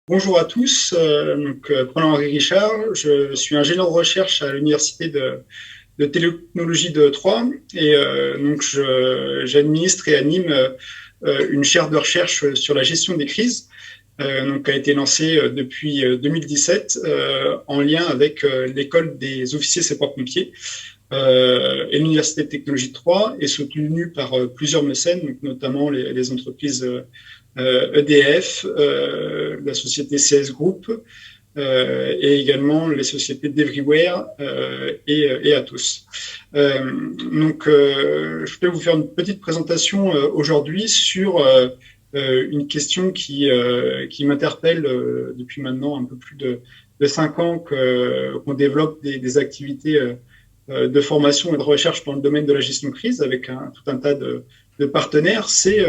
Bonjour à tous, Paul-Henri Richard, je suis ingénieur de recherche à l'université de technologie de Troyes et j'administre et anime une chaire de recherche sur la gestion des crises, qui a été lancée depuis 2017 en lien avec l'école des officiers sapeurs-pompiers et l'université de technologie de Troyes est soutenue par plusieurs mécènes, donc notamment les entreprises EDF, la société CS Group et également les sociétés d'Everywhere et Atos. Je vais vous faire une petite présentation aujourd'hui sur une question qui m'interpelle depuis maintenant un peu plus de 5 ans qu'on développe des activités de formation et de recherche dans le domaine de la gestion de crise avec tout un tas de partenaires. C'est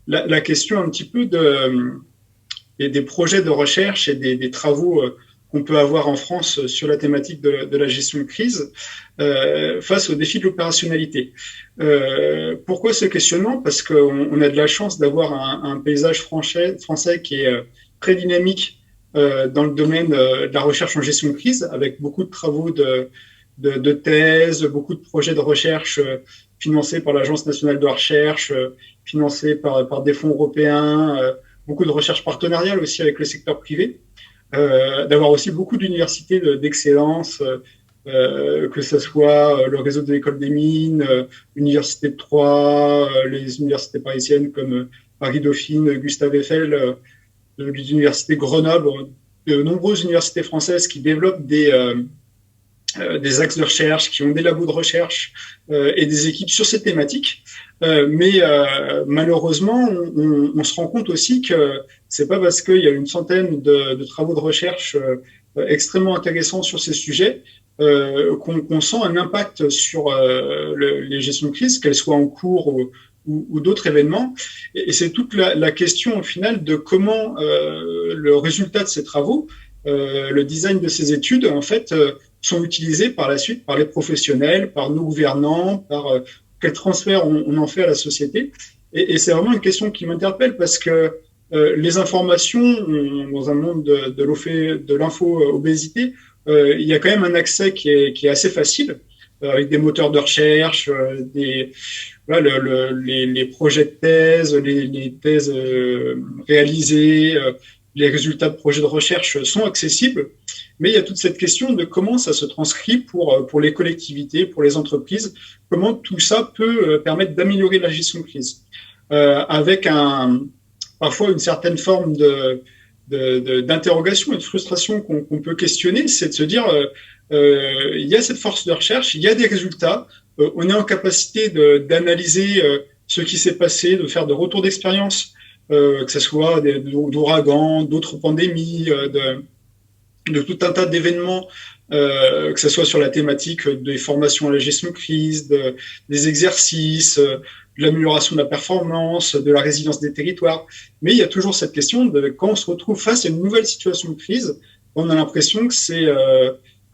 la question un petit peu des projets de recherche et des travaux qu'on peut avoir en France sur la thématique de la gestion de crise face aux défis de l'opérationnalité. Pourquoi ce questionnement? Parce qu'on a de la chance d'avoir un paysage français qui est très dynamique dans le domaine de la recherche en gestion de crise, avec beaucoup de travaux de thèses, beaucoup de projets de recherche financés par l'Agence nationale de recherche, financés par des fonds européens, beaucoup de recherche partenariale aussi avec le secteur privé, d'avoir aussi beaucoup d'universités d'excellence, que ce soit le réseau de l'école des mines, l'université de Troyes, les universités parisiennes comme Paris-Dauphine, Gustave Eiffel, l'université Grenoble, de nombreuses universités françaises qui développent des axes de recherche, qui ont des labos de recherche et des équipes sur ces thématiques. Mais malheureusement, on se rend compte aussi que c'est pas parce qu'il y a une centaine de travaux de recherche extrêmement intéressants sur ces sujets qu'on sent un impact sur les gestions de crise, qu'elles soient en cours ou d'autres événements. Et c'est toute la question au final de comment le résultat de ces travaux, le design de ces études, en fait, sont utilisés par la suite par les professionnels, par nos gouvernants, par quel transfert on en fait à la société. Et c'est vraiment une question qui m'interpelle parce que les informations, dans un monde de l'info-obésité, il y a quand même un accès qui est assez facile, avec des moteurs de recherche, les projets de thèse, les thèses réalisées, les résultats de projets de recherche sont accessibles. Mais il y a toute cette question de comment ça se transcrit pour les collectivités, pour les entreprises, comment tout ça peut permettre d'améliorer la gestion de crise, avec parfois une certaine forme d'interrogation et de frustration qu'on peut questionner, c'est de se dire il y a cette force de recherche, il y a des résultats, on est en capacité d'analyser ce qui s'est passé, de faire de retours d'expérience, que ce soit d'ouragans, d'autres pandémies, de tout un tas d'événements, que ce soit sur la thématique des formations à la gestion de crise, des exercices, de l'amélioration de la performance, de la résilience des territoires. Mais il y a toujours cette question de quand on se retrouve face à une nouvelle situation de crise, on a l'impression que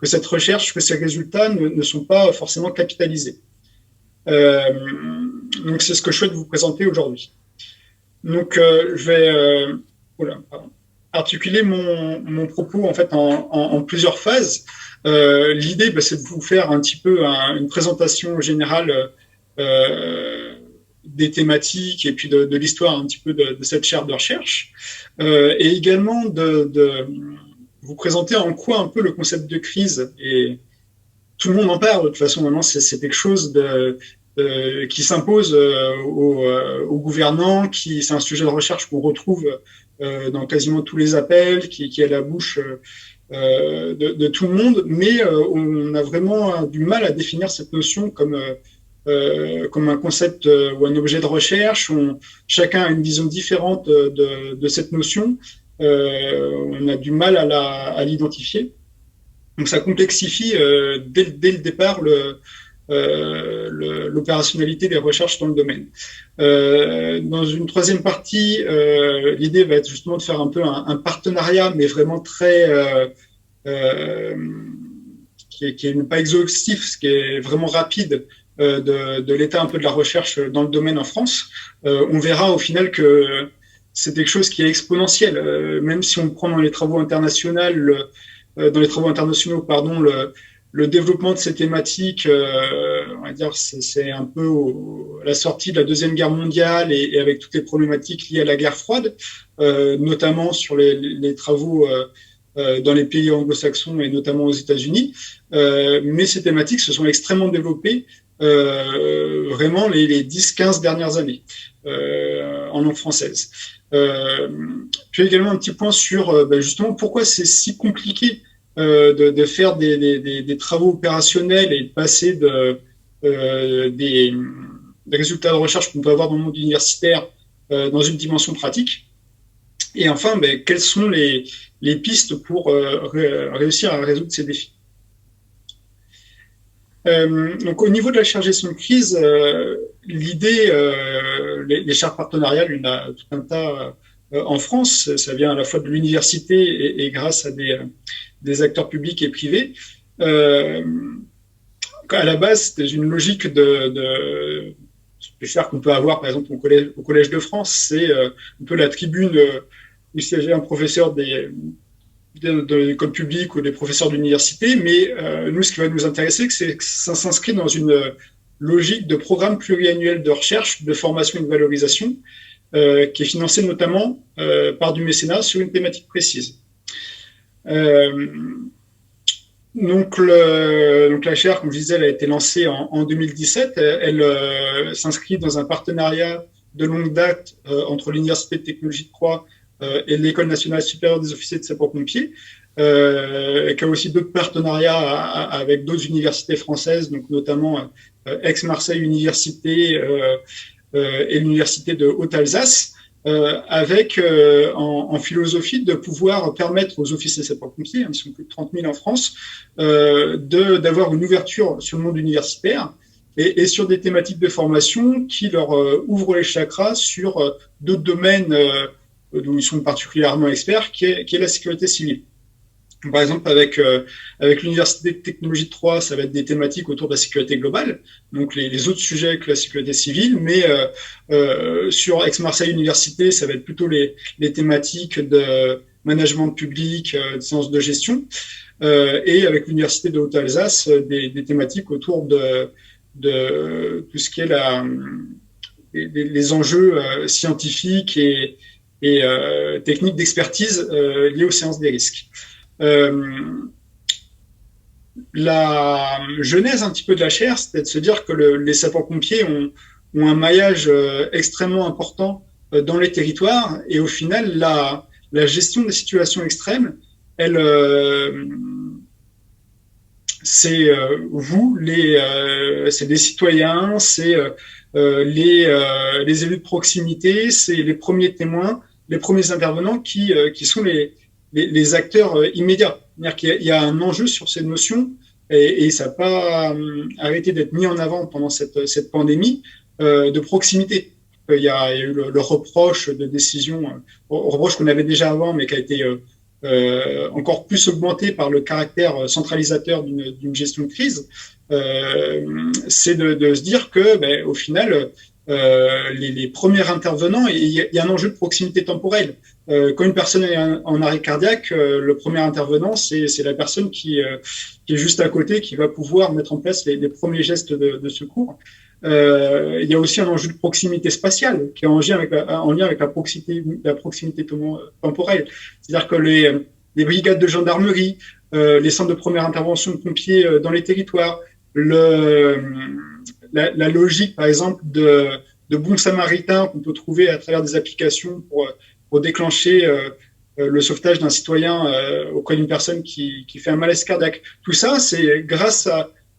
cette recherche, que ces résultats ne sont pas forcément capitalisés. Donc c'est ce que je souhaite vous présenter aujourd'hui. Donc je vais articuler mon propos en fait en plusieurs phases. L'idée, c'est de vous faire un petit peu une présentation générale des thématiques et puis de l'histoire un petit peu de cette chaire de recherche, et également de vous présenter en quoi un peu le concept de crise, et tout le monde en parle de toute façon maintenant, c'est quelque chose qui s'impose aux gouvernants, c'est un sujet de recherche qu'on retrouve dans quasiment tous les appels, qui est à la bouche de tout le monde, mais on a vraiment du mal à définir cette notion comme un concept ou un objet de recherche. Chacun a une vision différente de cette notion. On a du mal à l'identifier. Donc ça complexifie dès le départ l'opérationnalité des recherches dans le domaine. Dans une troisième partie, l'idée va être justement de faire un peu un partenariat, mais vraiment très qui n'est pas exhaustif, ce qui est vraiment rapide, de l'état un peu de la recherche dans le domaine en France. On verra au final que c'est quelque chose qui est exponentiel. Même si on prend dans les travaux internationaux, pardon, le développement de ces thématiques, on va dire, c'est un peu la sortie de la Deuxième Guerre mondiale et avec toutes les problématiques liées à la guerre froide, notamment sur les travaux dans les pays anglo-saxons et notamment aux États-Unis. Mais ces thématiques se sont extrêmement développées vraiment les 10-15 dernières années en langue française. Puis également un petit point sur justement pourquoi c'est si compliqué de faire des travaux opérationnels et de passer des résultats de recherche qu'on peut avoir dans le monde universitaire dans une dimension pratique. Et enfin, quelles sont les pistes pour réussir à résoudre ces défis. Donc au niveau de la chaire gestion de crise, l'idée, les chaires partenariales, il y en a tout un tas en France, ça vient à la fois de l'université et grâce à des acteurs publics et privés. À la base, c'est une logique de chaire qu'on peut avoir, par exemple, au Collège de France, c'est un peu la tribune où siégeait un professeur de l'école publique ou des professeurs d'université, mais nous, ce qui va nous intéresser, c'est que ça s'inscrit dans une logique de programme pluriannuel de recherche, de formation et de valorisation, qui est financé notamment par du mécénat sur une thématique précise. Donc la chaire, comme je disais, elle a été lancée en 2017. Elle s'inscrit dans un partenariat de longue date entre l'Université de technologie de Troyes et l'École nationale supérieure des officiers de sapeurs-pompiers, qui a aussi d'autres partenariats avec d'autres universités françaises, donc notamment Aix-Marseille Université et l'Université de Haute-Alsace, avec en philosophie de pouvoir permettre aux officiers sapeurs-pompiers, ils sont plus de 30 000 en France, d'avoir une ouverture sur le monde universitaire et sur des thématiques de formation qui leur ouvrent les chakras sur d'autres domaines où ils sont particulièrement experts, qui est la sécurité civile. Par exemple, avec l'Université de technologie de Troyes, ça va être des thématiques autour de la sécurité globale, donc les autres sujets que la sécurité civile, mais sur Aix-Marseille Université, ça va être plutôt les thématiques de management public, de sciences de gestion, et avec l'Université de Haute-Alsace, des thématiques autour de tout ce qui est les enjeux scientifiques et techniques d'expertise liées aux sciences des risques. La genèse un petit peu de la chaire, c'était de se dire que les sapeurs-pompiers ont un maillage extrêmement important dans les territoires et au final, la gestion des situations extrêmes, elle, c'est vous, c'est des citoyens, c'est les élus de proximité, c'est les premiers témoins, les premiers intervenants qui sont les acteurs immédiats. C'est-à-dire qu'il y a un enjeu sur ces notions et ça n'a pas arrêté d'être mis en avant pendant cette pandémie de proximité. Il y a eu le reproche de décision, reproche qu'on avait déjà avant, mais qui a été encore plus augmenté par le caractère centralisateur d'une gestion de crise. C'est de se dire que, au final, les premiers intervenants, il y a un enjeu de proximité temporelle. Quand une personne est en arrêt cardiaque, le premier intervenant, c'est la personne qui est juste à côté, qui va pouvoir mettre en place les premiers gestes de secours. Il y a aussi un enjeu de proximité spatiale qui est en lien avec la proximité temporelle. C'est-à-dire que les brigades de gendarmerie, les centres de première intervention de pompiers dans les territoires, la logique, par exemple, de bons samaritains qu'on peut trouver à travers des applications pour déclencher le sauvetage d'un citoyen auprès d'une personne qui fait un malaise cardiaque. Tout ça, c'est grâce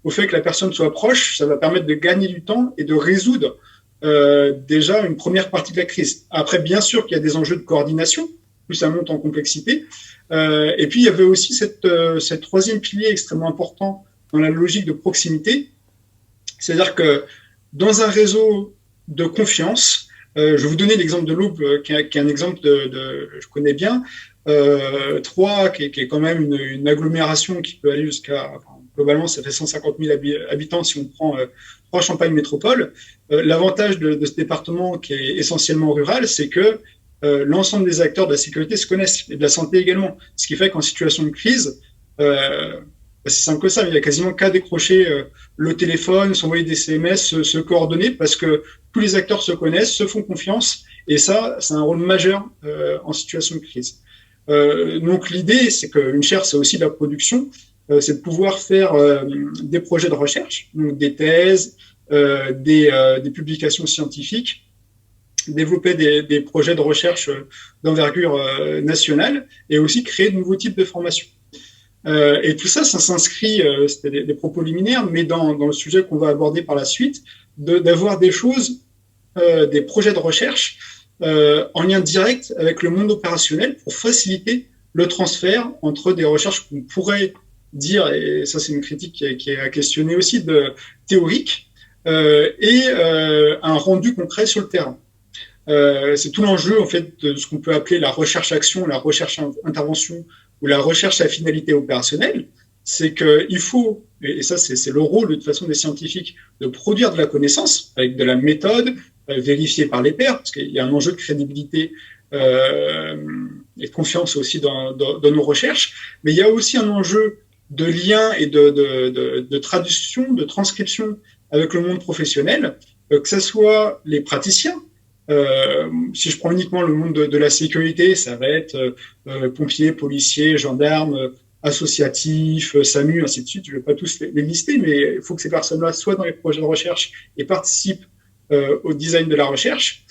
au fait que la personne soit proche, ça va permettre de gagner du temps et de résoudre déjà une première partie de la crise. Après, bien sûr qu'il y a des enjeux de coordination, plus ça monte en complexité. Et puis, il y avait aussi cette troisième pilier extrêmement important dans la logique de proximité. C'est-à-dire que dans un réseau de confiance, je vais vous donner l'exemple de l'Aube, qui est un exemple je connais bien. Troyes, qui est quand même une agglomération qui peut aller jusqu'à, globalement, ça fait 150 000 habitants si on prend Troyes-Champagne Métropole. L'avantage de ce département qui est essentiellement rural, c'est que l'ensemble des acteurs de la sécurité se connaissent, et de la santé également. Ce qui fait qu'en situation de crise, c'est simple que ça, il n'y a quasiment qu'à décrocher le téléphone, s'envoyer des SMS, se coordonner, parce que tous les acteurs se connaissent, se font confiance, et ça, c'est un rôle majeur en situation de crise. Donc l'idée, c'est qu'une chaire, c'est aussi de la production, c'est de pouvoir faire des projets de recherche, donc des thèses, des publications scientifiques, développer des projets de recherche d'envergure nationale, et aussi créer de nouveaux types de formations. Et tout ça, ça s'inscrit, c'était des propos liminaires, mais dans le sujet qu'on va aborder par la suite, d'avoir des choses, des projets de recherche en lien direct avec le monde opérationnel pour faciliter le transfert entre des recherches qu'on pourrait dire, et ça c'est une critique qui est à questionner aussi, de théorique, et un rendu concret sur le terrain. C'est tout l'enjeu en fait de ce qu'on peut appeler la recherche-action, la recherche-intervention ou la recherche à finalité opérationnelle. C'est qu'il faut, et ça c'est le rôle de toute façon des scientifiques, de produire de la connaissance avec de la méthode vérifiée par les pairs, parce qu'il y a un enjeu de crédibilité et de confiance aussi dans nos recherches, mais il y a aussi un enjeu de lien et de traduction, de transcription avec le monde professionnel, que ce soit les praticiens. Si je prends uniquement le monde de la sécurité, ça va être pompiers, policiers, gendarmes, associatifs, SAMU, ainsi de suite. Je ne vais pas tous les lister, mais il faut que ces personnes-là soient dans les projets de recherche et participent au design de la recherche.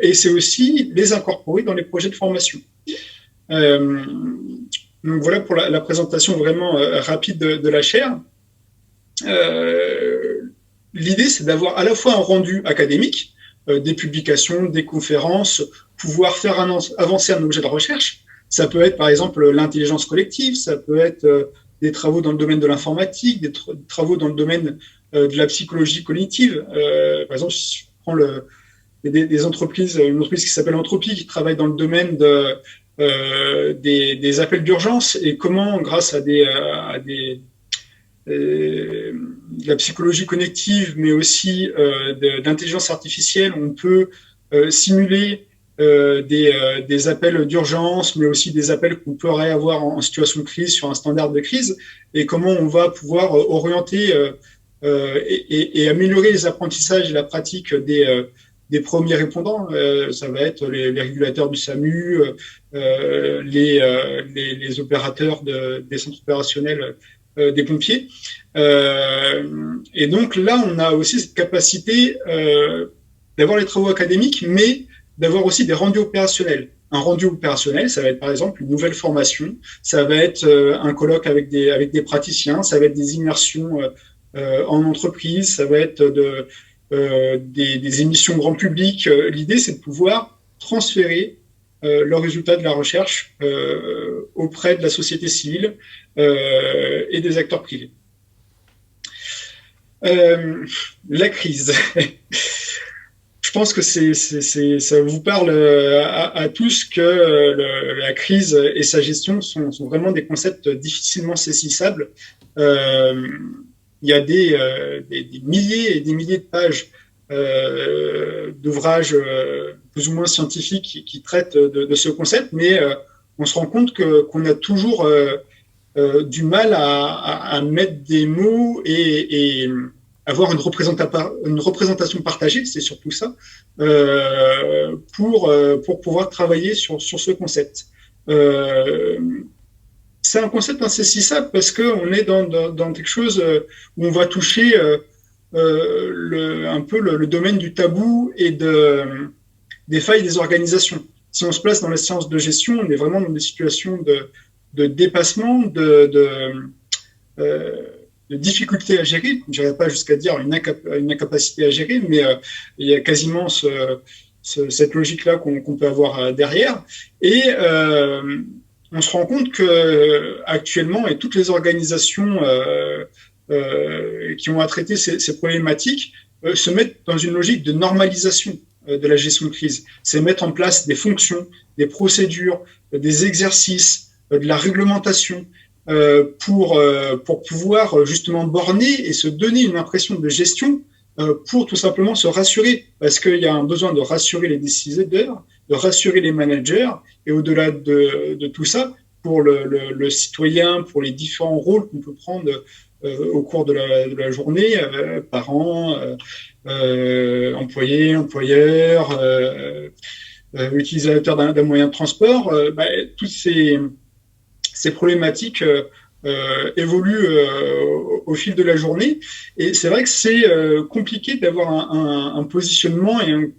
Et c'est aussi les incorporer dans les projets de formation. Donc voilà pour la présentation vraiment rapide de la chaire. L'idée, c'est d'avoir à la fois un rendu académique, des publications, des conférences, pouvoir faire avancer un objet de recherche. Ça peut être par exemple l'intelligence collective, ça peut être des travaux dans le domaine de l'informatique, des travaux dans le domaine de la psychologie cognitive. Par exemple, si je prends des entreprises, une entreprise qui s'appelle Entropie, qui travaille dans le domaine des appels d'urgence, et comment, grâce à de la psychologie cognitive, mais aussi d'intelligence artificielle, on peut simuler des appels d'urgence, mais aussi des appels qu'on pourrait avoir en situation de crise sur un standard de crise, et comment on va pouvoir orienter et améliorer les apprentissages et la pratique des premiers répondants. Ça va être les régulateurs du SAMU, les opérateurs des centres opérationnels des pompiers. Et donc là, on a aussi cette capacité d'avoir les travaux académiques, mais d'avoir aussi des rendus opérationnels. Un rendu opérationnel, ça va être par exemple une nouvelle formation, ça va être un colloque avec des praticiens, ça va être des immersions en entreprise, ça va être des émissions grand public. L'idée, c'est de pouvoir transférer le résultat de la recherche auprès de la société civile et des acteurs privés. La crise. Je pense que ça vous parle à tous que la crise et sa gestion sont vraiment des concepts difficilement saisissables. Il y a des milliers et des milliers de pages d'ouvrages plus ou moins scientifiques qui traitent de ce concept, mais on se rend compte qu'on a toujours du mal à mettre des mots et avoir une représentation partagée, c'est surtout ça, pour pouvoir travailler sur ce concept. C'est un concept insaisissable parce qu'on est dans quelque chose où on va toucher un peu le domaine du tabou et des failles des organisations. Si on se place dans la science de gestion, on est vraiment dans des situations de dépassement, de difficulté à gérer. Je n'irai pas jusqu'à dire une incapacité à gérer, mais il y a quasiment cette logique-là qu'on peut avoir derrière. Et on se rend compte que actuellement, et toutes les organisations qui ont à traiter ces problématiques se mettent dans une logique de normalisation de la gestion de crise. C'est mettre en place des fonctions, des procédures, des exercices, de la réglementation pour pouvoir justement borner et se donner une impression de gestion pour tout simplement se rassurer, parce qu'il y a un besoin de rassurer les décideurs, de rassurer les managers, et au-delà de tout ça, pour le citoyen, pour les différents rôles qu'on peut prendre au cours de la journée, parents, employés, employeurs, utilisateurs d'un moyen de transport, toutes ces problématiques évoluent au fil de la journée. Et c'est vrai que c'est compliqué d'avoir un positionnement et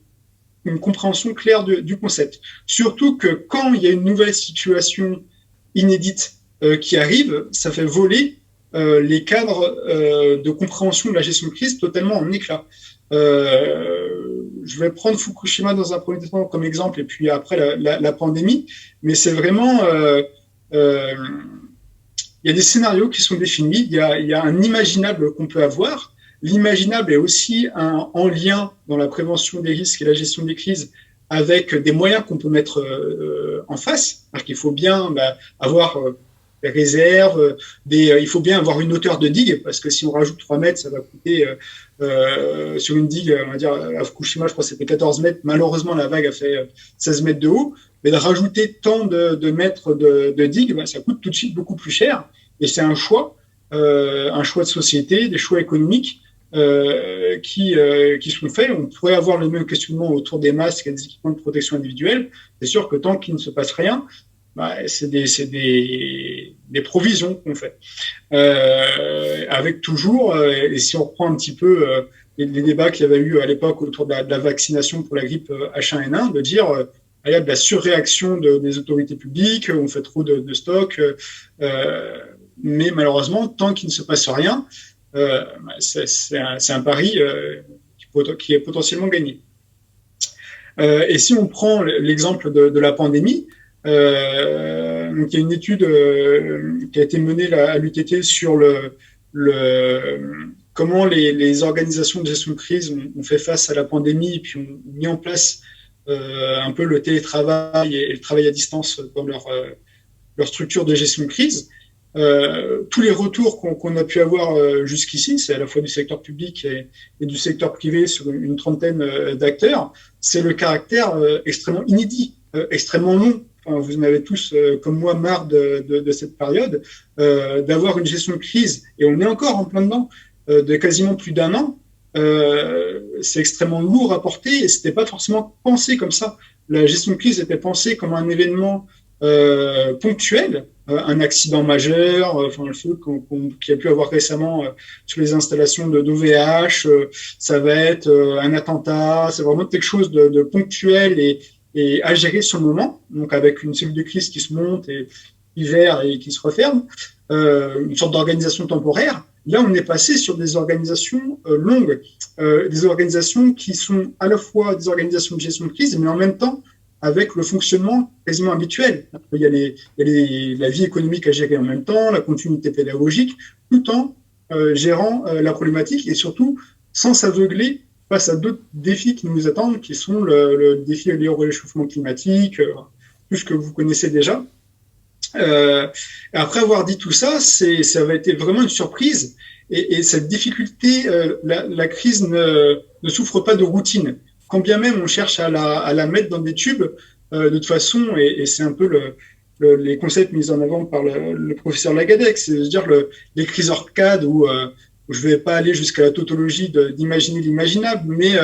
une compréhension claire du concept. Surtout que quand il y a une nouvelle situation inédite qui arrive, ça fait voler les cadres de compréhension de la gestion de crise totalement en éclats. Je vais prendre Fukushima dans un premier temps comme exemple et puis après la pandémie, mais c'est vraiment il y a des scénarios qui sont définis, il y a un imaginable qu'on peut avoir. L'imaginable est aussi en lien dans la prévention des risques et la gestion des crises avec des moyens qu'on peut mettre en face. Alors qu'il faut bien avoir des réserves, il faut bien avoir une hauteur de digue, parce que si on rajoute 3 mètres, ça va coûter sur une digue, on va dire à Fukushima, je crois que c'était 14 mètres. Malheureusement, la vague a fait 16 mètres de haut. Mais de rajouter tant de mètres de digue, ça coûte tout de suite beaucoup plus cher. Et c'est un choix de société, des choix économiques qui sont faits. On pourrait avoir le même questionnement autour des masques et des équipements de protection individuelle. C'est sûr que tant qu'il ne se passe rien, c'est des provisions qu'on fait. Avec toujours, et si on reprend un petit peu les débats qu'il y avait eu à l'époque autour de la vaccination pour la grippe H1N1, de dire il y a de la surréaction des autorités publiques, on fait trop de stocks, mais malheureusement, tant qu'il ne se passe rien, c'est un pari qui est potentiellement gagné. Et si on prend l'exemple de la pandémie, donc il y a une étude qui a été menée à l'UTT sur comment les organisations de gestion de crise ont fait face à la pandémie et puis ont mis en place un peu le télétravail et le travail à distance dans leur structure de gestion de crise. Tous les retours qu'on a pu avoir jusqu'ici, c'est à la fois du secteur public et du secteur privé sur une trentaine d'acteurs, c'est le caractère extrêmement inédit, extrêmement long. Enfin, vous en avez tous, comme moi, marre de cette période, d'avoir une gestion de crise, et on est encore en plein dedans, de quasiment plus d'un an. C'est extrêmement lourd à porter et c'était pas forcément pensé comme ça. La gestion de crise était pensée comme un événement ponctuel, un accident majeur, le feu qu'il y a pu avoir récemment sur les installations d'OVH, ça va être un attentat, c'est vraiment quelque chose de ponctuel et à gérer sur le moment, donc avec une cellule de crise qui se monte et hiver et qui se referme, une sorte d'organisation temporaire. Là, on est passé sur des organisations longues, des organisations qui sont à la fois des organisations de gestion de crise, mais en même temps avec le fonctionnement quasiment habituel. Il y a la vie économique à gérer en même temps, la continuité pédagogique, tout en gérant la problématique et surtout sans s'aveugler face à d'autres défis qui nous attendent, qui sont le défi lié au réchauffement climatique, tout ce que vous connaissez déjà. Après avoir dit tout ça, ça avait été vraiment une surprise. Et cette difficulté, la crise ne souffre pas de routine. Quand bien même on cherche à la mettre dans des tubes, de toute façon, et c'est un peu les concepts mis en avant par le professeur Lagadec, c'est-à-dire les crises arcades où je vais pas aller jusqu'à la tautologie d'imaginer l'imaginable, mais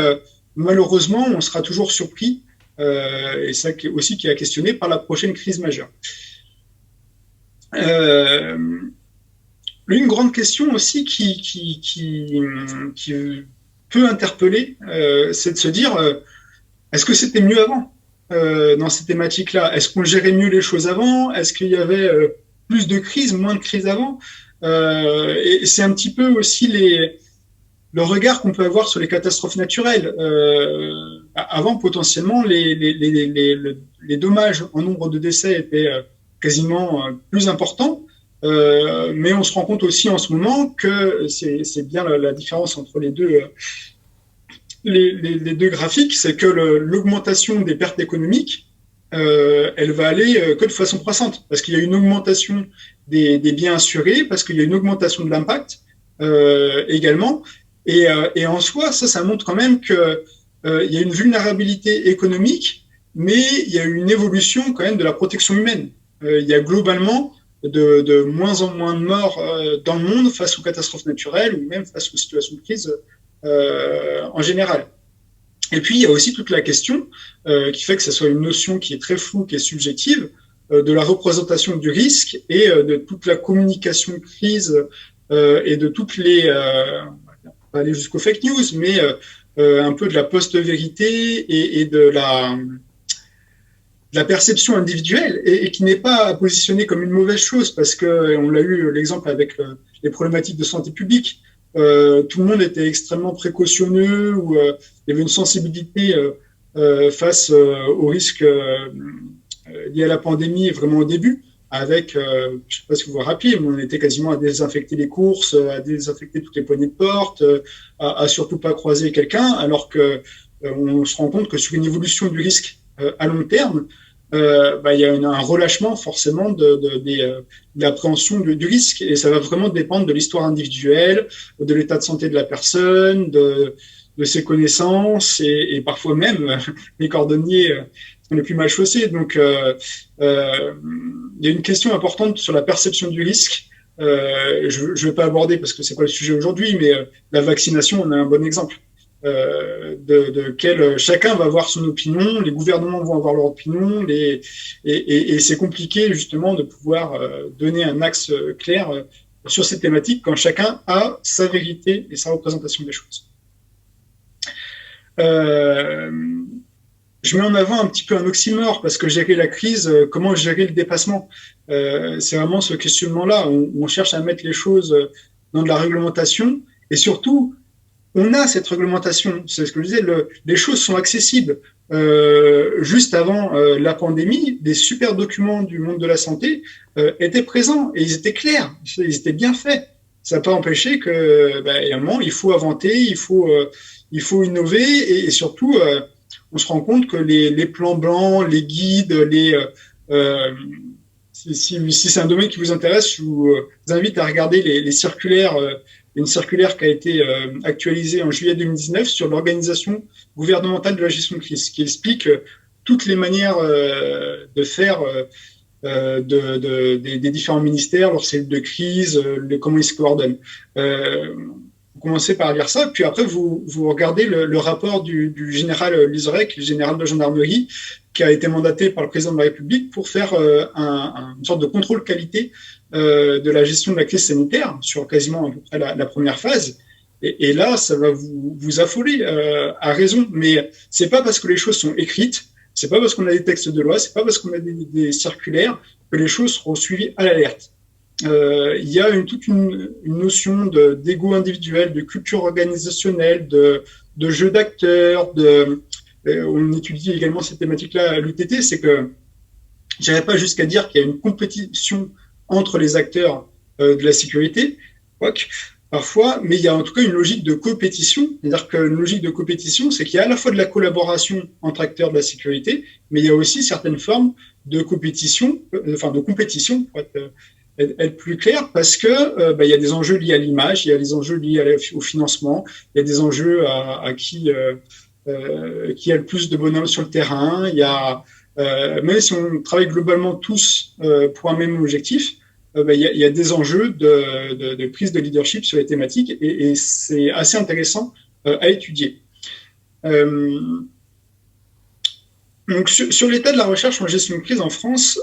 malheureusement, on sera toujours surpris, et ça aussi qui est questionné par la prochaine crise majeure. Une grande question aussi qui peut interpeller, c'est de se dire est-ce que c'était mieux avant dans ces thématiques-là? Est-ce qu'on gérait mieux les choses avant? Est-ce qu'il y avait plus de crises, moins de crises avant? Et c'est un petit peu aussi le regard qu'on peut avoir sur les catastrophes naturelles. Avant, potentiellement, les dommages en nombre de décès étaient quasiment plus importants. Mais on se rend compte aussi en ce moment que c'est bien la différence entre les deux graphiques, c'est que l'augmentation des pertes économiques, elle va aller que de façon croissante, parce qu'il y a une augmentation des biens assurés, parce qu'il y a une augmentation de l'impact également, Et en soi, ça montre quand même que il y a une vulnérabilité économique, mais il y a une évolution quand même de la protection humaine. Il y a globalement de moins en moins de morts dans le monde face aux catastrophes naturelles ou même face aux situations de crise en général. Et puis, il y a aussi toute la question qui fait que ce soit une notion qui est très floue, qui est subjective, de la représentation du risque et de toute la communication de crise et de toutes les, pas aller jusqu'aux fake news, mais un peu de la post-vérité et de la perception individuelle et qui n'est pas positionnée comme une mauvaise chose parce que on l'a eu l'exemple avec les problématiques de santé publique. Tout le monde était extrêmement précautionneux ou il y avait une sensibilité face aux risques liés à la pandémie vraiment au début avec, je ne sais pas si vous vous rappelez, mais on était quasiment à désinfecter les courses, à désinfecter toutes les poignées de porte, à surtout pas croiser quelqu'un, alors que on se rend compte que sur une évolution du risque à long terme, il y a un relâchement forcément de l'appréhension du risque et ça va vraiment dépendre de l'histoire individuelle, de l'état de santé de la personne, de ses connaissances et parfois même les cordonniers sont les plus mal chaussés. Donc il y a une question importante sur la perception du risque. Je ne vais pas aborder parce que c'est pas le sujet aujourd'hui, mais la vaccination en est un bon exemple. De quel chacun va avoir son opinion, les gouvernements vont avoir leur opinion, et c'est compliqué justement de pouvoir donner un axe clair sur ces thématiques quand chacun a sa vérité et sa représentation des choses. Je mets en avant un petit peu un oxymore parce que gérer la crise, comment gérer le dépassement, c'est vraiment ce questionnement-là. On cherche à mettre les choses dans de la réglementation et surtout on a cette réglementation, c'est ce que je disais, les choses sont accessibles. Juste avant la pandémie, des super documents du monde de la santé étaient présents et ils étaient clairs, ils étaient bien faits. Ça n'a pas empêché que, y a un moment, il faut inventer, il faut innover et surtout, on se rend compte que les plans blancs, les guides, si c'est un domaine qui vous intéresse, je vous invite à regarder les circulaires. Une circulaire qui a été actualisée en juillet 2019 sur l'organisation gouvernementale de la gestion de crise, qui explique toutes les manières de faire des différents ministères, leurs cellules de crise, comment ils se coordonnent. Vous commencez par lire ça, puis après vous regardez le rapport du général Lizorek, le général de gendarmerie, qui a été mandaté par le président de la République pour faire une sorte de contrôle qualité de la gestion de la crise sanitaire sur quasiment à peu près la première phase. Et là, ça va vous affoler à raison. Mais c'est pas parce que les choses sont écrites, c'est pas parce qu'on a des textes de loi, c'est pas parce qu'on a des circulaires que les choses seront suivies à l'alerte. Il y a toute une notion d'ego individuel, de culture organisationnelle, de jeu d'acteurs, on étudie également cette thématique-là à l'UTT, c'est que j'irais pas jusqu'à dire qu'il y a une compétition entre les acteurs de la sécurité, parfois, mais il y a en tout cas une logique de compétition. C'est-à-dire qu'une logique de compétition, c'est qu'il y a à la fois de la collaboration entre acteurs de la sécurité, mais il y a aussi certaines formes de compétition, pour être plus clair, parce que il y a des enjeux liés à l'image, il y a des enjeux liés au financement, il y a des enjeux à qui a le plus de bonhommes sur le terrain, il y a même si on travaille globalement tous pour un même objectif, il y a des enjeux de prise de leadership sur les thématiques et c'est assez intéressant à étudier. Donc sur l'état de la recherche en gestion de crise en France,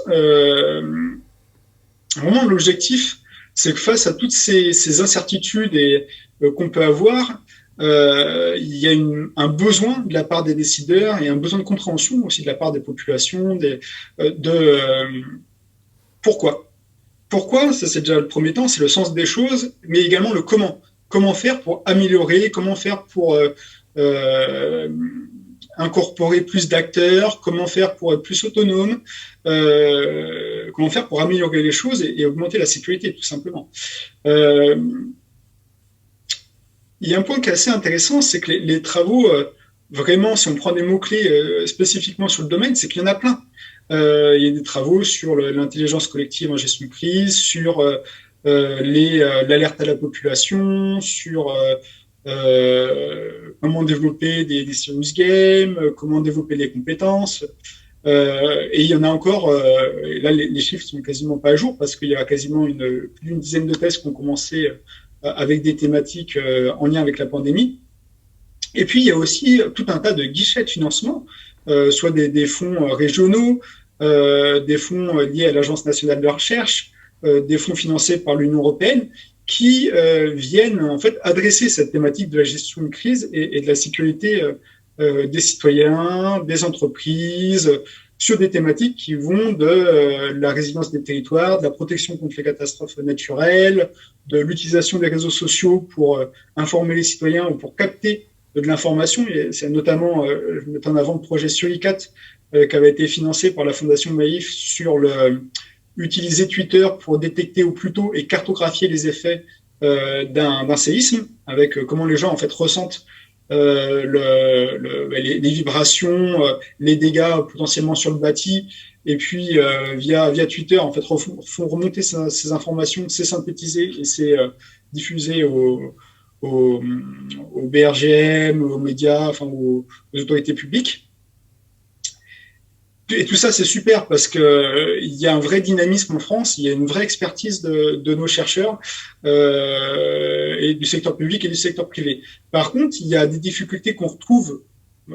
vraiment l'objectif, c'est que face à toutes ces incertitudes qu'on peut avoir, il y a un besoin de la part des décideurs et un besoin de compréhension aussi de la part des populations pourquoi. Pourquoi, ça c'est déjà le premier temps, c'est le sens des choses, mais également le comment. Comment faire pour améliorer, comment faire pour incorporer plus d'acteurs, comment faire pour être plus autonome, comment faire pour améliorer les choses et augmenter la sécurité, tout simplement. Il y a un point qui est assez intéressant, c'est que les travaux, vraiment, si on prend des mots-clés spécifiquement sur le domaine, c'est qu'il y en a plein. Il y a des travaux sur l'intelligence collective en gestion de crise, sur l'alerte à la population, sur comment développer des serious games, comment développer les compétences. Et il y en a encore, là les chiffres sont quasiment pas à jour parce qu'il y a quasiment plus d'une dizaine de tests qui ont commencé avec des thématiques en lien avec la pandémie. Et puis il y a aussi tout un tas de guichets de financement, soit des fonds régionaux, des fonds liés à l'Agence nationale de la recherche, des fonds financés par l'Union européenne, qui viennent en fait adresser cette thématique de la gestion de crise et de la sécurité des citoyens, des entreprises, sur des thématiques qui vont de la résilience des territoires, de la protection contre les catastrophes naturelles, de l'utilisation des réseaux sociaux pour informer les citoyens ou pour capter de l'information. Et c'est notamment, je mets en avant le projet Suricat qui avait été financé par la Fondation Maïf sur utiliser Twitter pour détecter au plus tôt et cartographier les effets d'un séisme, avec comment les gens en fait ressentent les vibrations, les dégâts potentiellement sur le bâti, et puis via Twitter en fait font remonter ces informations, c'est synthétisé et c'est diffusé au BRGM, aux médias, enfin aux autorités publiques. Et tout ça, c'est super parce que il y a un vrai dynamisme en France, il y a une vraie expertise de nos chercheurs et du secteur public et du secteur privé. Par contre, il y a des difficultés qu'on retrouve,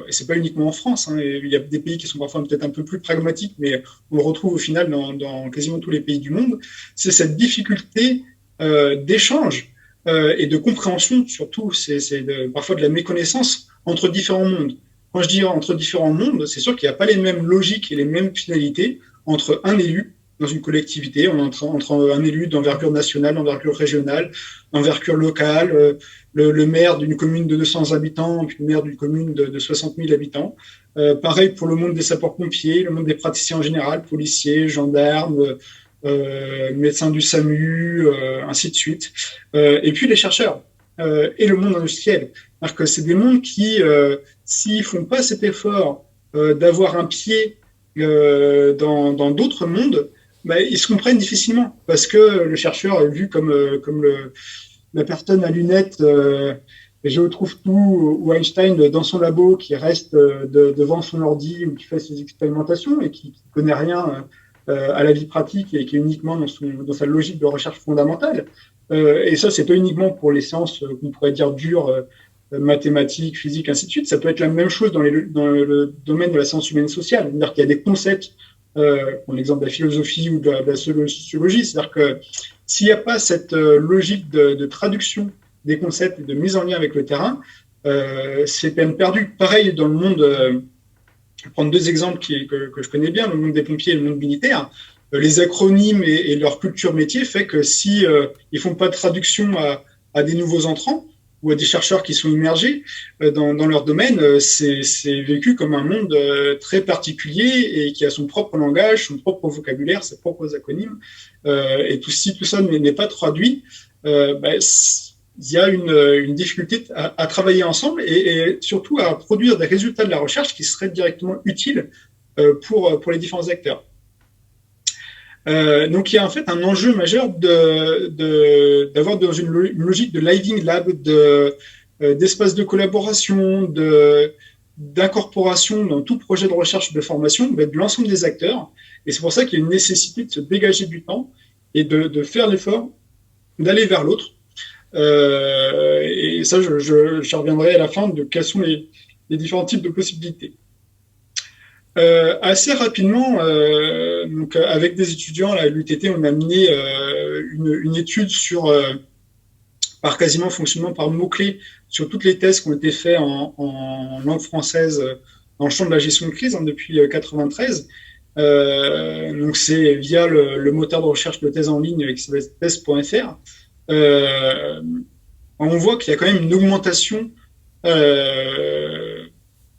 et c'est pas uniquement en France, hein, il y a des pays qui sont parfois peut-être un peu plus pragmatiques, mais on le retrouve au final dans quasiment tous les pays du monde, c'est cette difficulté d'échange et de compréhension, surtout, parfois de la méconnaissance entre différents mondes. Quand je dis entre différents mondes, c'est sûr qu'il n'y a pas les mêmes logiques et les mêmes finalités entre un élu dans une collectivité, entre un élu d'envergure nationale, d'envergure régionale, d'envergure locale, le maire d'une commune de 200 habitants, puis le maire d'une commune de 60 000 habitants. Pareil pour le monde des sapeurs-pompiers, le monde des praticiens en général, policiers, gendarmes, médecins du SAMU, ainsi de suite. Et puis les chercheurs et le monde industriel. C'est-à-dire que c'est des mondes qui, s'ils font pas cet effort d'avoir un pied dans d'autres mondes, bah, ils se comprennent difficilement parce que le chercheur est vu comme la personne à lunettes et je trouve tout, ou Einstein dans son labo qui reste devant son ordi ou qui fait ses expérimentations et qui connaît rien à la vie pratique et qui est uniquement dans sa logique de recherche fondamentale. Et ça, c'est pas uniquement pour les sciences qu'on pourrait dire dures, mathématiques, physique, ainsi de suite. Ça peut être la même chose dans le domaine de la science humaine sociale. C'est-à-dire qu'il y a des concepts, pour l'exemple de la philosophie ou de la sociologie, c'est-à-dire que s'il n'y a pas cette logique de traduction des concepts et de mise en lien avec le terrain, c'est peine perdue. Pareil dans le monde, je vais prendre deux exemples que je connais bien, le monde des pompiers et le monde militaire. Les acronymes et leur culture métier fait que si ils font pas de traduction à des nouveaux entrants ou à des chercheurs qui sont immergés dans leur domaine, c'est vécu comme un monde très particulier et qui a son propre langage, son propre vocabulaire, ses propres acronymes. Et si tout ça n'est pas traduit, il y a une difficulté à travailler ensemble et surtout à produire des résultats de la recherche qui seraient directement utiles pour les différents acteurs. Donc il y a en fait un enjeu majeur d'avoir dans une logique de living lab, d'espace de collaboration, d'incorporation dans tout projet de recherche de formation de l'ensemble des acteurs. Et c'est pour ça qu'il y a une nécessité de se dégager du temps et de faire l'effort d'aller vers l'autre. Et ça, je reviendrai à la fin de quels sont les différents types de possibilités. Assez rapidement, donc avec des étudiants à l'UTT, on a mené une étude par quasiment fonctionnement par mots-clés sur toutes les thèses qui ont été faites en langue française dans le champ de la gestion de crise depuis 1993. Donc c'est via le moteur de recherche de thèses en ligne qui s'appelle thèse.fr. On voit qu'il y a quand même une augmentation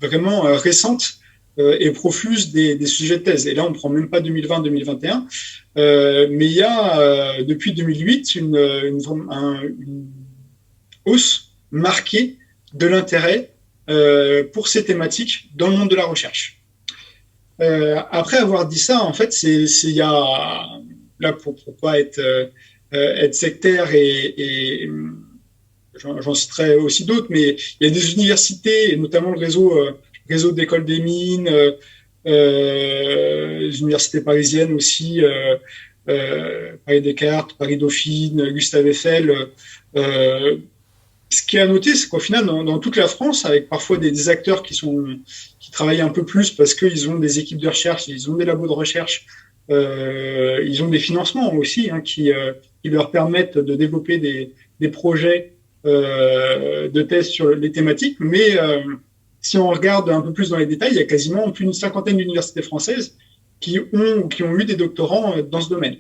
vraiment récente et profuse des sujets de thèse. Et là, on ne prend même pas 2020-2021, mais il y a depuis 2008 une hausse marquée de l'intérêt pour ces thématiques dans le monde de la recherche. Après avoir dit ça, en fait, il y a là pour pas être sectaire et j'en citerai aussi d'autres, mais il y a des universités, et notamment le réseau d'écoles des mines, les universités parisiennes aussi, Paris Descartes, Paris Dauphine, Gustave Eiffel. Ce qui est à noter, c'est qu'au final, dans toute la France, avec parfois des acteurs qui travaillent un peu plus parce qu'ils ont des équipes de recherche, ils ont des labos de recherche, ils ont des financements aussi qui leur permettent de développer des projets de thèse sur les thématiques. Mais si on regarde un peu plus dans les détails, il y a quasiment plus d'une cinquantaine d'universités françaises qui ont eu des doctorants dans ce domaine.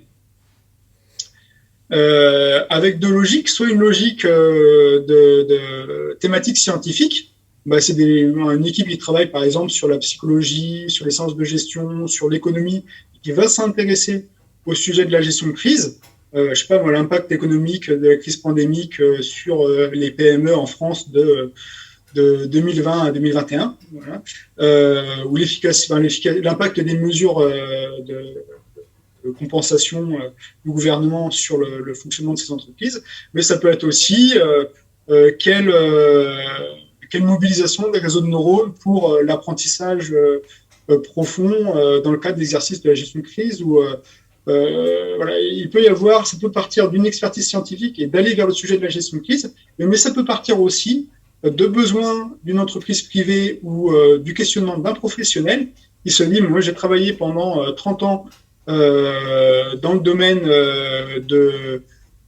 Avec deux logiques, soit une logique de thématique scientifique, c'est une équipe qui travaille par exemple sur la psychologie, sur les sciences de gestion, sur l'économie, qui va s'intéresser au sujet de la gestion de crise. Je sais pas moi, l'impact économique de la crise pandémique sur les PME en France de 2020 à 2021, voilà. Ou l'impact des mesures de compensation du gouvernement sur le fonctionnement de ces entreprises, mais ça peut être aussi quelle mobilisation des réseaux de neurones pour l'apprentissage profond dans le cadre d'exercices de la gestion de crise, où voilà, ça peut partir d'une expertise scientifique et d'aller vers le sujet de la gestion de crise, mais ça peut partir aussi de besoins d'une entreprise privée ou du questionnement d'un professionnel qui se dit, moi j'ai travaillé pendant 30 ans dans le domaine de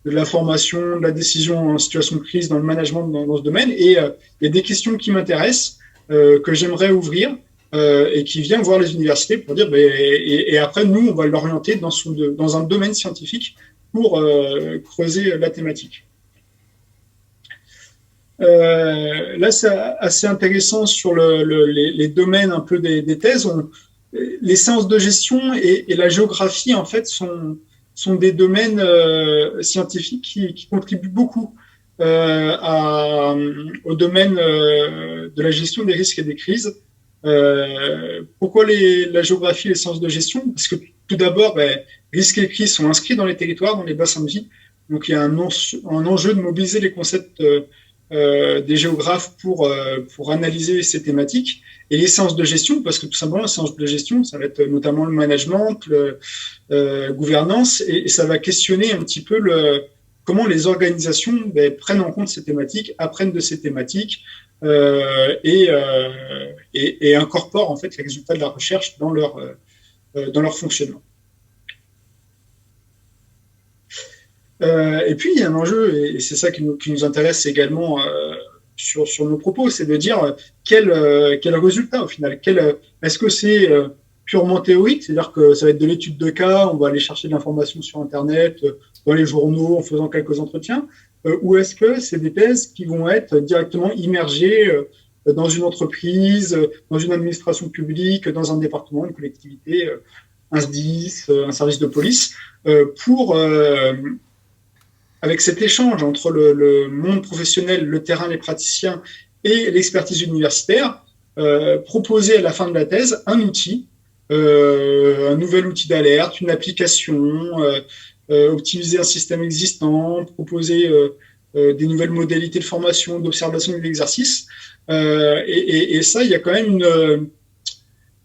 la formation, de la décision en situation de crise, dans le management dans ce domaine, et il y a des questions qui m'intéressent, que j'aimerais ouvrir, et qui vient voir les universités pour dire, et après nous on va l'orienter dans un domaine scientifique pour creuser la thématique. Là c'est assez intéressant sur les domaines un peu des thèses. Les sciences de gestion et la géographie, en fait, sont des domaines scientifiques qui contribuent beaucoup au domaine de la gestion des risques et des crises. Pourquoi la géographie et les sciences de gestion? Parce que tout d'abord, risques et crises sont inscrits dans les territoires, dans les bassins de vie. Donc il y a un enjeu de mobiliser les concepts des géographes pour analyser ces thématiques, et les sciences de gestion, parce que tout simplement les sciences de gestion, ça va être notamment le management, gouvernance, et ça va questionner un petit peu comment les organisations prennent en compte ces thématiques, apprennent de ces thématiques, et incorporent en fait les résultats de la recherche dans leur fonctionnement. Et puis il y a un enjeu, et c'est ça qui nous intéresse également sur nos propos, c'est de dire quel résultat au final. Est-ce que c'est purement théorique, c'est-à-dire que ça va être de l'étude de cas, on va aller chercher de l'information sur Internet, dans les journaux, en faisant quelques entretiens, ou est-ce que c'est des thèses qui vont être directement immergées dans une entreprise, dans une administration publique, dans un département, une collectivité, un SDIS, un service de police, avec cet échange entre le monde professionnel, le terrain, les praticiens et l'expertise universitaire, proposer à la fin de la thèse un outil, un nouvel outil d'alerte, une application, optimiser un système existant, proposer des nouvelles modalités de formation, d'observation de l'exercice. Et ça, il y a quand même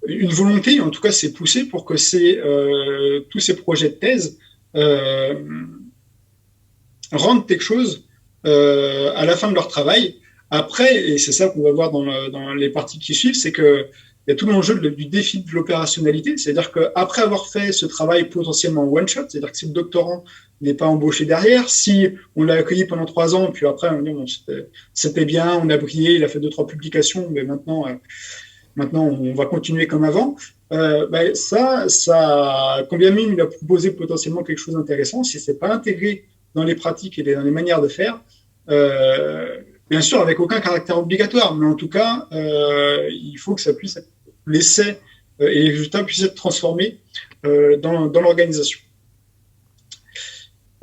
une volonté, en tout cas c'est poussé pour que tous ces projets de thèse rendent quelque chose à la fin de leur travail. Après, et c'est ça qu'on va voir dans les parties qui suivent, c'est que il y a tout l'enjeu du défi de l'opérationnalité, c'est-à-dire qu'après avoir fait ce travail potentiellement one-shot, c'est-à-dire que si le doctorant n'est pas embauché derrière, si on l'a accueilli pendant 3 ans, puis après on dit bon, c'était bien, on a brillé, il a fait 2-3 publications, mais maintenant on va continuer comme avant. Ça, quand bien même il a proposé potentiellement quelque chose d'intéressant, si c'est pas intégré dans les pratiques et dans les manières de faire, bien sûr avec aucun caractère obligatoire, mais en tout cas, il faut que ça puisse être l'essai et les résultats puissent être transformés dans l'organisation.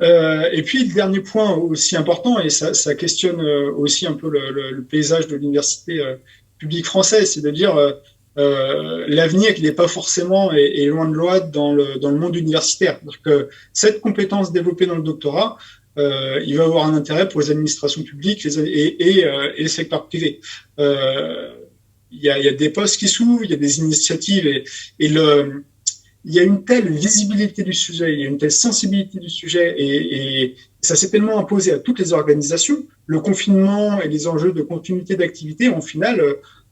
Et puis le dernier point aussi important, et ça questionne aussi un peu le paysage de l'université publique française, c'est de dire l'avenir qui n'est pas forcément et loin de loin dans le monde universitaire. Donc, cette compétence développée dans le doctorat, il va avoir un intérêt pour les administrations publiques et le secteur privé. Il y a des postes qui s'ouvrent, il y a des initiatives il y a une telle visibilité du sujet, il y a une telle sensibilité du sujet et ça s'est tellement imposé à toutes les organisations. Le confinement et les enjeux de continuité d'activité, en final,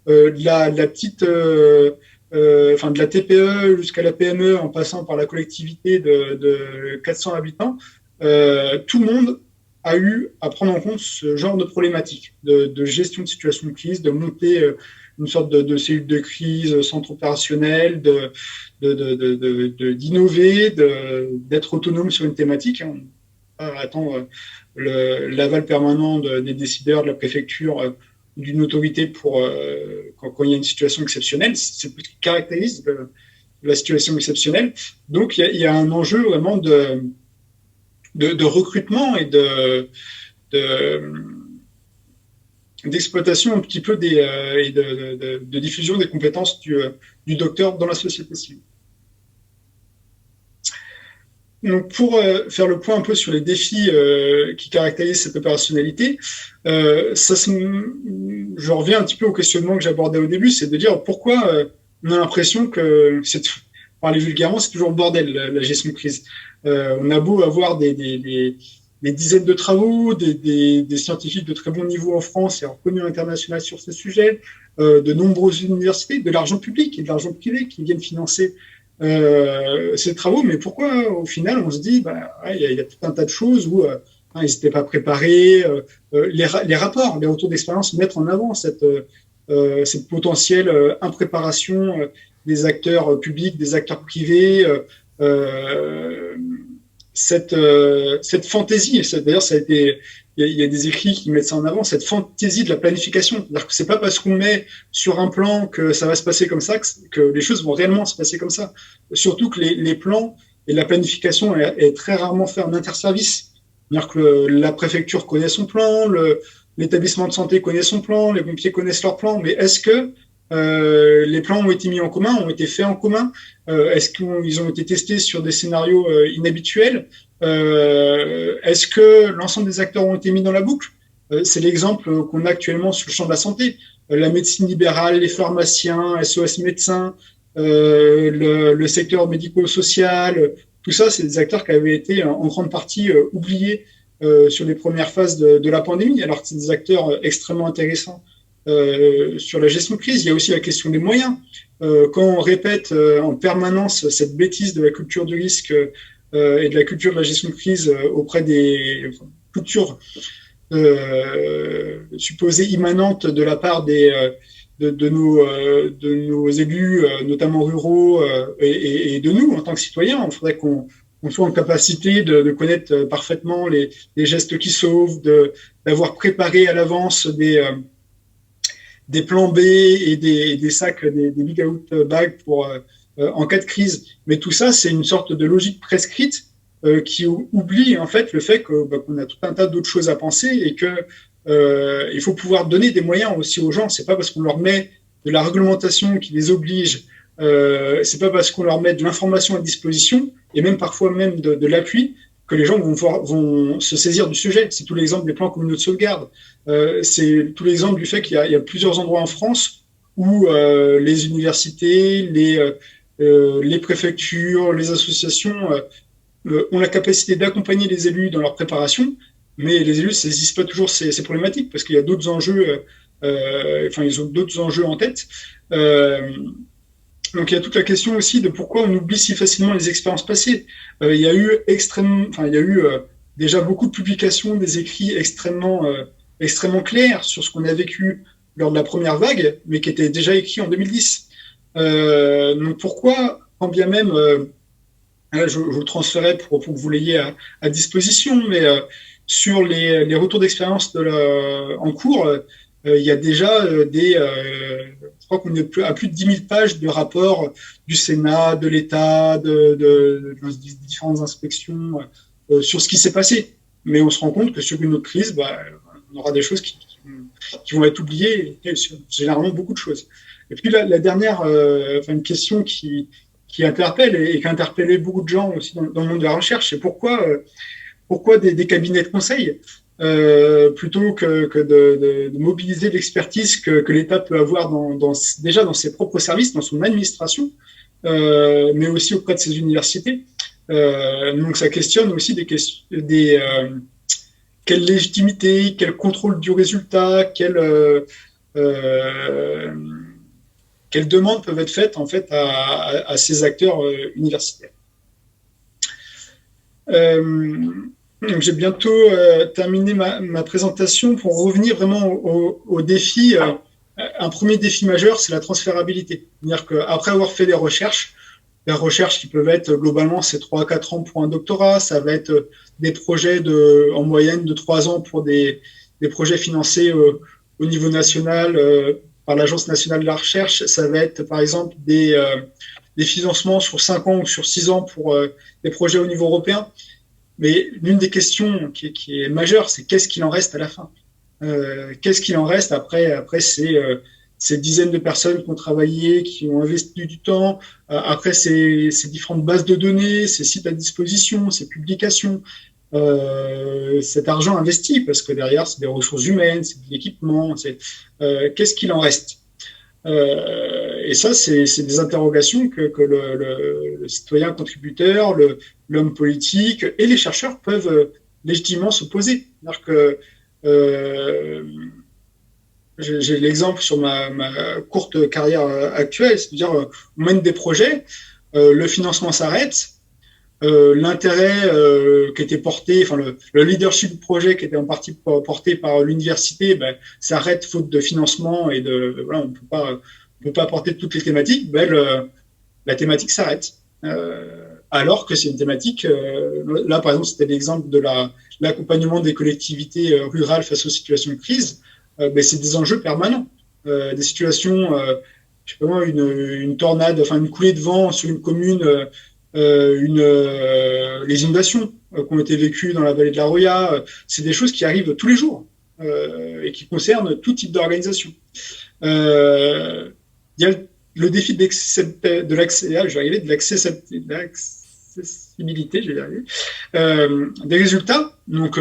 la petite, de la TPE jusqu'à la PME, en passant par la collectivité de 400 habitants, tout le monde a eu à prendre en compte ce genre de problématique de gestion de situation de crise, de monter une sorte de cellule de crise, centre opérationnel, d'innover, d'être autonome sur une thématique. On attend l'aval permanent des décideurs, de la préfecture, d'une autorité pour quand il y a une situation exceptionnelle. C'est ce qui caractérise la situation exceptionnelle. Donc, il y a un enjeu vraiment de recrutement et d'exploitation un petit peu et de diffusion des compétences du docteur dans la société civile. Donc pour faire le point un peu sur les défis qui caractérisent cette opérationnalité, je reviens un petit peu au questionnement que j'abordais au début, c'est de dire pourquoi on a l'impression que, parler vulgairement, c'est toujours le bordel, la gestion de crise. On a beau avoir des dizaines de travaux, des scientifiques de très bon niveau en France et reconnus à l'international sur ce sujet, de nombreuses universités, de l'argent public et de l'argent privé qui viennent financer ces travaux, mais pourquoi au final on se dit il y a tout un tas de choses où ils n'étaient pas préparés, les rapports, les retours d'expérience mettent en avant cette potentielle impréparation des acteurs publics, des acteurs privés, cette fantaisie. D'ailleurs, il y a des écrits qui mettent ça en avant, cette fantaisie de la planification. C'est-à-dire que c'est pas parce qu'on met sur un plan que ça va se passer comme ça que les choses vont réellement se passer comme ça. Surtout que les plans et la planification est très rarement fait en interservice. C'est-à-dire que la préfecture connaît son plan, l'établissement de santé connaît son plan, les pompiers connaissent leur plan, mais est-ce que les plans ont été mis en commun, ont été faits en commun? Est-ce qu'ils ont été testés sur des scénarios inhabituels? Est-ce que l'ensemble des acteurs ont été mis dans la boucle? C'est l'exemple qu'on a actuellement sur le champ de la santé. La médecine libérale, les pharmaciens, SOS médecins, le secteur médico-social, tout ça, c'est des acteurs qui avaient été en grande partie oubliés sur les premières phases de la pandémie, alors que c'est des acteurs extrêmement intéressants sur la gestion de crise. Il y a aussi la question des moyens. Quand on répète en permanence cette bêtise de la culture du risque et de la culture de la gestion de crise auprès des cultures supposées immanentes de la part de nos élus, notamment ruraux, et de nous en tant que citoyens, il faudrait qu'on soit en capacité de connaître parfaitement les gestes qui sauvent, d'avoir préparé à l'avance des plans B et des sacs, des big out bags pour en cas de crise. Mais tout ça, c'est une sorte de logique prescrite qui oublie en fait le fait qu'on a tout un tas d'autres choses à penser et que il faut pouvoir donner des moyens aussi aux gens. C'est pas parce qu'on leur met de la réglementation qui les oblige, c'est pas parce qu'on leur met de l'information à disposition et même parfois même de l'appui que les gens vont se saisir du sujet. C'est tout l'exemple des plans communaux de sauvegarde. C'est tout l'exemple du fait qu'il y a plusieurs endroits en France où les universités, les préfectures, les associations ont la capacité d'accompagner les élus dans leur préparation, mais les élus ne saisissent pas toujours ces problématiques parce qu'il y a d'autres enjeux, ils ont d'autres enjeux en tête. Donc il y a toute la question aussi de pourquoi on oublie si facilement les expériences passées. Il y a eu déjà beaucoup de publications, des écrits extrêmement clairs sur ce qu'on a vécu lors de la première vague, mais qui étaient déjà écrits en 2010. Donc pourquoi, quand bien même, je vous le transférais pour que vous l'ayez à disposition, mais sur les retours d'expérience en cours, il y a déjà je crois qu'on est à plus de 10 000 pages de rapports du Sénat, de l'État, de différentes inspections sur ce qui s'est passé. Mais on se rend compte que sur une autre crise, on aura des choses qui vont être oubliées, et généralement beaucoup de choses. Et puis la dernière, une question qui interpelle et qui a interpellé beaucoup de gens aussi dans le monde de la recherche, c'est pourquoi pourquoi des cabinets de conseil plutôt que de mobiliser l'expertise que l'État peut avoir déjà dans ses propres services, dans son administration, mais aussi auprès de ses universités. Donc ça questionne aussi quelle légitimité, quel contrôle du résultat, quelles demandes peuvent être faites en fait à ces acteurs universitaires. Donc j'ai bientôt terminé ma présentation pour revenir vraiment au défi. Un premier défi majeur, c'est la transférabilité. C'est-à-dire qu'après avoir fait des recherches qui peuvent être globalement c'est 3 à 4 ans pour un doctorat, ça va être des projets en moyenne de 3 ans pour des projets financés au niveau national par l'Agence nationale de la recherche. Ça va être par exemple des financements sur 5 ans ou sur 6 ans pour des projets au niveau européen. Mais l'une des questions qui est majeure, c'est qu'est-ce qu'il en reste à la fin? Qu'est-ce qu'il en reste après ces dizaines de personnes qui ont travaillé, qui ont investi du temps, après ces différentes bases de données, ces sites à disposition, ces publications, cet argent investi, parce que derrière, c'est des ressources humaines, c'est de l'équipement, qu'est-ce qu'il en reste? Et ça, c'est des interrogations que le citoyen contributeur, l'homme politique et les chercheurs peuvent légitimement se poser. C'est-à-dire que j'ai l'exemple sur ma courte carrière actuelle, c'est-à-dire on mène des projets, le financement s'arrête, l'intérêt qui était porté, enfin le leadership du projet qui était en partie porté par l'université, s'arrête faute de financement et voilà, on peut pas porter toutes les thématiques. La thématique s'arrête. Alors que c'est une thématique, là par exemple c'était l'exemple de l'accompagnement des collectivités rurales face aux situations de crise. C'est des enjeux permanents, des situations, je sais pas moi, une tornade, enfin une coulée de vent sur une commune, les inondations qui ont été vécues dans la vallée de la Roya, c'est des choses qui arrivent tous les jours et qui concernent tout type d'organisation. Il y a le défi de l'accessibilité, je vais y arriver, des résultats. Donc,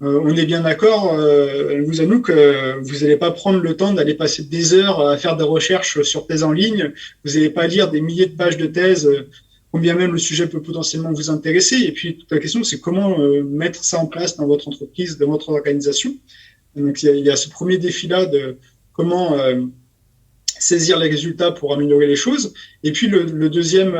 on est bien d'accord, vous à nous, que vous n'allez pas prendre le temps d'aller passer des heures à faire des recherches sur thèse en ligne. Vous n'allez pas lire des milliers de pages de thèse, combien même le sujet peut potentiellement vous intéresser. Et puis, toute la question, c'est comment mettre ça en place dans votre entreprise, dans votre organisation. Donc, il y a ce premier défi-là de comment saisir les résultats pour améliorer les choses. Et puis, le deuxième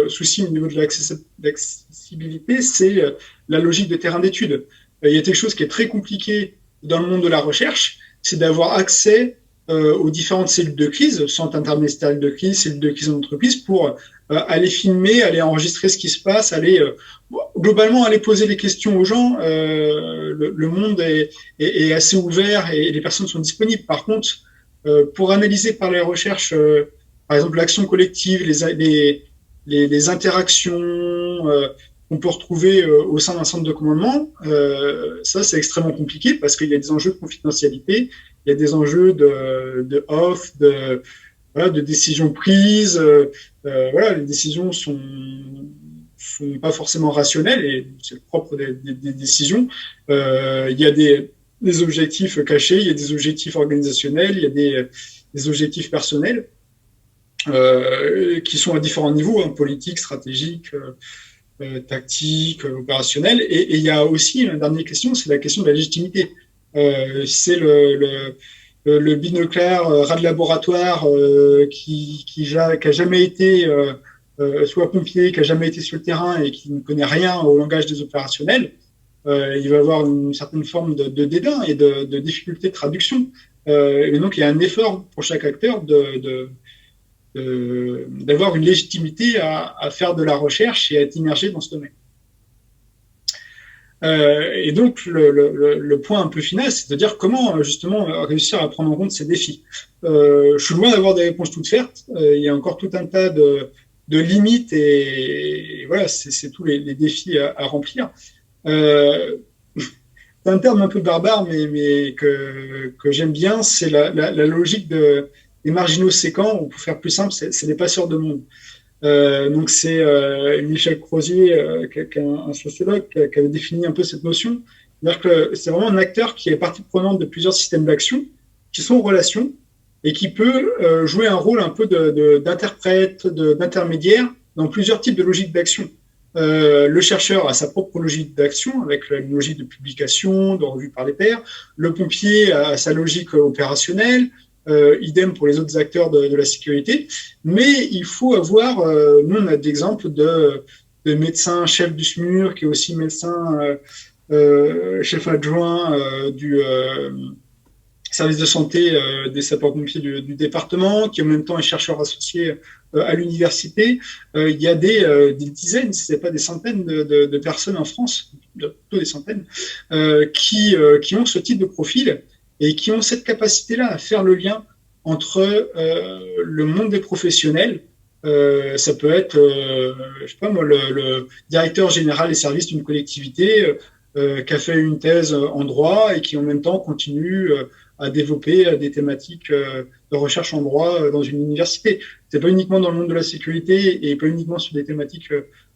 souci au niveau de l'accessibilité, c'est la logique de terrain d'études. Il y a quelque chose qui est très compliqué dans le monde de la recherche, c'est d'avoir accès aux différentes cellules de crise, centres interministériels de crise, cellules de crise en entreprise, pour aller filmer, aller enregistrer ce qui se passe, globalement aller poser les questions aux gens. Le monde est assez ouvert et les personnes sont disponibles. Par contre, pour analyser par les recherches, par exemple l'action collective, les interactions qu'on peut retrouver au sein d'un centre de commandement, ça c'est extrêmement compliqué parce qu'il y a des enjeux de confidentialité, il y a des enjeux de off, de décisions prises. Les décisions sont pas forcément rationnelles et c'est le propre des décisions. Il y a des objectifs cachés, il y a des objectifs organisationnels, il y a des objectifs personnels qui sont à différents niveaux, politique, stratégique, tactique, opérationnel. Et il y a aussi une dernière question, c'est la question de la légitimité. C'est le binoclard rat de laboratoire qui a jamais été soit pompier, qui a jamais été sur le terrain et qui ne connaît rien au langage des opérationnels. Il va avoir une certaine forme de dédain et de difficulté de traduction. Et donc, il y a un effort pour chaque acteur d'avoir une légitimité à faire de la recherche et à être immergé dans ce domaine. Et donc, le point un peu final, c'est de dire comment, justement, réussir à prendre en compte ces défis. Je suis loin d'avoir des réponses toutes faites. Il y a encore tout un tas de limites et voilà, c'est tous les défis à remplir. C'est un terme un peu barbare, mais que j'aime bien, c'est la logique des marginaux séquents, ou pour faire plus simple, c'est les passeurs de monde. Donc c'est Michel Crozier, qui est un sociologue, qui avait défini un peu cette notion. C'est-à-dire que c'est vraiment un acteur qui est partie prenante de plusieurs systèmes d'action qui sont en relation et qui peut jouer un rôle un peu d'interprète, d'intermédiaire dans plusieurs types de logiques d'action. Le chercheur a sa propre logique d'action avec la logique de publication, de revue par les pairs. Le pompier a sa logique opérationnelle. Idem pour les autres acteurs de la sécurité. Mais il faut avoir, nous on a des exemples de médecins chefs du SMUR, qui est aussi médecin chef adjoint du service de santé des sapeurs-pompiers du département, qui en même temps est chercheur associé à l'université. Il y a des dizaines, si ce n'est pas des centaines de personnes en France, plutôt des centaines, qui ont ce type de profil et qui ont cette capacité-là à faire le lien entre le monde des professionnels. Ça peut être, je sais pas moi, le directeur général des services d'une collectivité qui a fait une thèse en droit et qui en même temps continue à développer des thématiques de recherche en droit dans une université. C'est pas uniquement dans le monde de la sécurité et pas uniquement sur des thématiques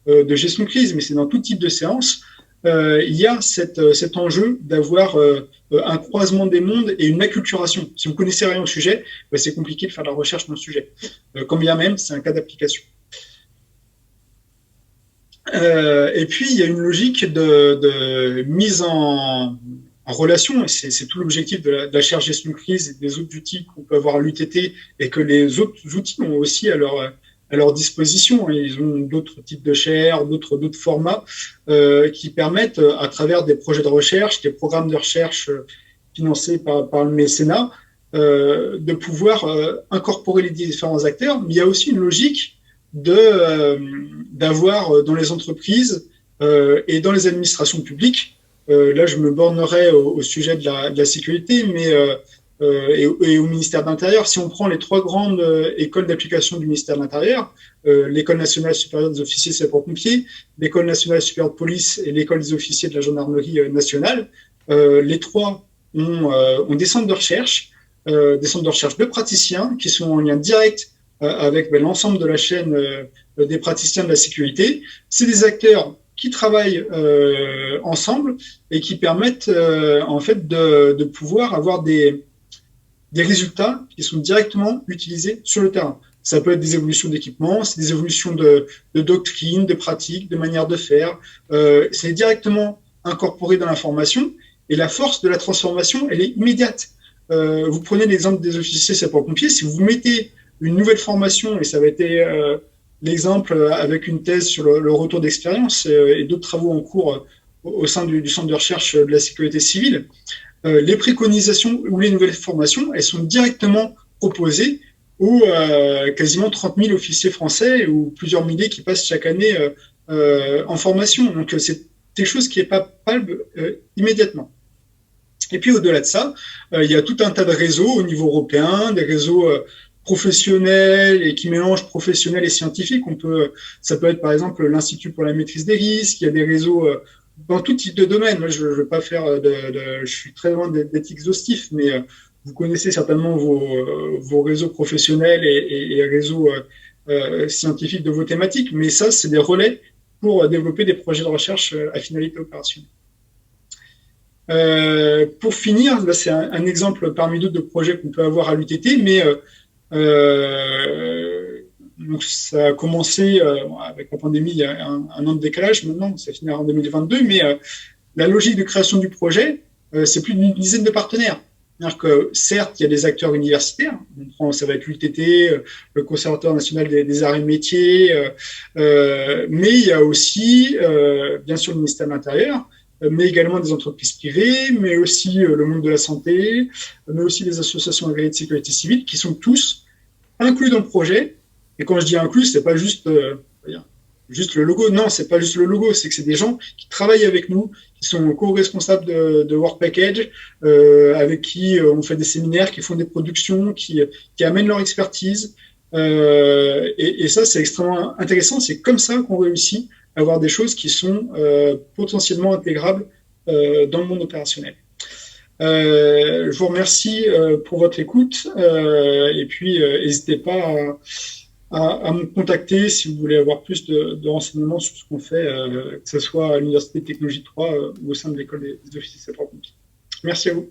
de gestion de crise, mais c'est dans tout type de séance. Il y a cet enjeu d'avoir un croisement des mondes et une acculturation. Si vous connaissez rien au sujet, c'est compliqué de faire de la recherche dans le sujet. Quand bien même, c'est un cas d'application. Et puis, il y a une logique de mise en relation, et c'est tout l'objectif de la chaire gestion de crise et des autres outils qu'on peut avoir à l'UTT et que les autres outils ont aussi à leur disposition. Et ils ont d'autres types de chaires, d'autres formats qui permettent, à travers des projets de recherche, des programmes de recherche financés par le mécénat, de pouvoir incorporer les différents acteurs. Mais il y a aussi une logique d'avoir dans les entreprises et dans les administrations publiques, là je me bornerai au sujet de la sécurité, mais et au ministère de l'Intérieur. Si on prend les trois grandes écoles d'application du ministère de l'Intérieur, l'École nationale supérieure des officiers sapeurs-pompiers, l'École nationale supérieure de police et l'École des officiers de la gendarmerie nationale, les trois ont des centres de recherche de praticiens qui sont en lien direct avec l'ensemble de la chaîne des praticiens de la sécurité. C'est des acteurs qui travaillent ensemble et qui permettent en fait de pouvoir avoir des résultats qui sont directement utilisés sur le terrain. Ça peut être des évolutions d'équipement, c'est des évolutions de doctrine, de pratique, de manière de faire. C'est directement incorporé dans l'information et la force de la transformation, elle est immédiate. Vous prenez l'exemple des officiers sapeurs-pompiers, si vous mettez une nouvelle formation, et ça avait été l'exemple avec une thèse sur le retour d'expérience et d'autres travaux en cours au sein du Centre de recherche de la sécurité civile, les préconisations ou les nouvelles formations, elles sont directement proposées aux quasiment 30 000 officiers français ou plusieurs milliers qui passent chaque année en formation. Donc c'est quelque chose qui est palpable immédiatement. Et puis au-delà de ça, il y a tout un tas de réseaux au niveau européen, des réseaux professionnels et qui mélangent professionnels et scientifiques. Ça peut être par exemple l'Institut pour la maîtrise des risques. Il y a des réseaux dans tout type de domaine. Moi, je ne veux pas faire je suis très loin d'être exhaustif, mais vous connaissez certainement vos réseaux professionnels et réseaux scientifiques de vos thématiques. Mais ça, c'est des relais pour développer des projets de recherche à finalité opérationnelle. Pour finir, là c'est un exemple parmi d'autres de projets qu'on peut avoir à l'UTT, mais donc ça a commencé avec la pandémie il y a un an de décalage maintenant, ça finira en 2022, mais la logique de création du projet, c'est plus d'une dizaine de partenaires. C'est-à-dire que certes, il y a des acteurs universitaires, ça va être l'UTT, le Conservatoire national des arts et métiers, mais il y a aussi bien sûr le ministère de l'Intérieur, mais également des entreprises privées, mais aussi le monde de la santé, mais aussi les associations agréées de sécurité civile, qui sont tous inclus dans le projet. Et quand je dis inclus, c'est pas juste le logo. Non, c'est pas juste le logo, c'est que c'est des gens qui travaillent avec nous, qui sont co-responsables de Work Package, avec qui on fait des séminaires, qui font des productions, qui amènent leur expertise. Et ça, c'est extrêmement intéressant. C'est comme ça qu'on réussit à avoir des choses qui sont potentiellement intégrables dans le monde opérationnel. Je vous remercie pour votre écoute et puis n'hésitez pas à me contacter si vous voulez avoir plus de renseignements sur ce qu'on fait, que ce soit à l'Université de Technologie de Troyes ou au sein de l'école des officiers de sapeurs-pompiers. Merci à vous.